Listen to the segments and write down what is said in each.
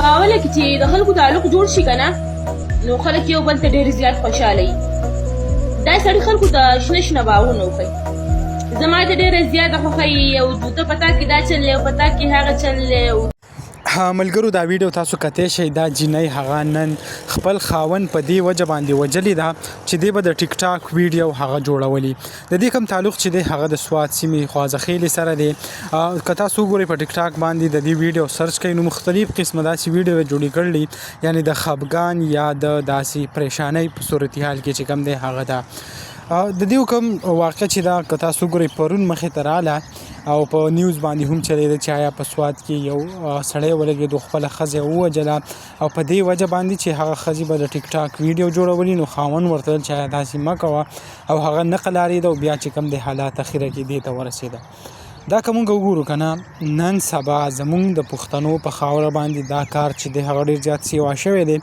په اوله کې چې د خلکو تعلق جوړ شي که نه نو خلک یو بل ته ډېر زیات خوشحاله وي. دا سړي خلکو ته شنه شنه باغونه وښیي. زما ته ډېره زیاته خوښوي او د په تا کې دا چل دی او په تا کې هغه چل دی. ملګرو دا ویډیو تاسو کتلی شئ دا جینۍ هغه نن خپل خاوند په دې وجه باندې وجلې ده چې دی به د ټیک ټاک ویډیو هغه جوړولي. د دې کوم تعلق چې دی هغه د سوات سیمې خوازخیلې سره دی. که تاسو وګورئ په ټیک ټاک باندې د دې ویډیو سرچ کوئ نو مختلف قسمه داسې ویډیو جوړې کړلي، یعنې د خفګان یا د داسې پریشانۍ په صورتحال کې چې کوم دی هغه ده. د دې کوم واقع چې دا که تاسو وګورئ پرون مخې ته راغله او په نیوز باندې هم چلیده چې آیا په سوات کې یو سړی ولګېدو خپله ښځه ووجله او په دې وجه باندې چې هغه ښځې به د ټیک ټاک ویډیو جوړولي نو خاوند ورته ویل چې آیا داسې مه کوه او هغه نه قلاریده او بیا چې کوم د حالات اخیره کې دې ته ورسېده. دا که موږ وګورو که نه نن سبا زموږ د پښتنو په خاوره باندې دا کار چې دی هغه ډېر زیات سیوا شوی دی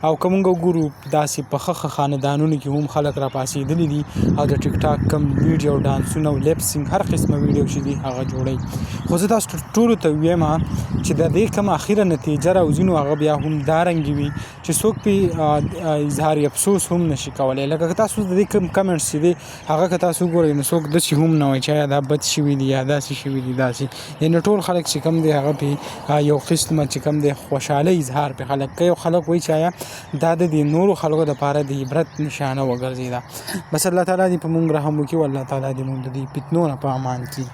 او که موږ وګورو داسې په ښه خاندانونو کې هم خلک راپاڅېدلي دي او د ټیک ټاک کوم ویډیو ډانسونه او لیپسینګ هر قسمه ویډیو چې دي هغه جوړوي. خو زه تاسو ټولو ته ویم چې د دې کوم اخیره نتیجه راوځي نو هغه بیا هم دارنګې وي چې څوک پرې اظهار افسوس هم نشي کولی. لکه که تاسو د دې کوم کمنټس چې دی هغه که تاسو وګورئ نو څوک داسې هم نه وایي چې آیا دا بد شوي دي یا داسې شوي دي داسې، یعنې ټول خلک چې کوم دی هغه پرې یو قسمه چې کوم دی خوشحالۍ اظهار پرې خلک کوي او خلک وایي چې آیا دا د دې نورو خلکو دپاره د عبرت نشانه وګرځېده. بس الله تعالی دې په موږ رحم وکړي او الله تعالی دې موږ د دې فتنو نه په امان کړي.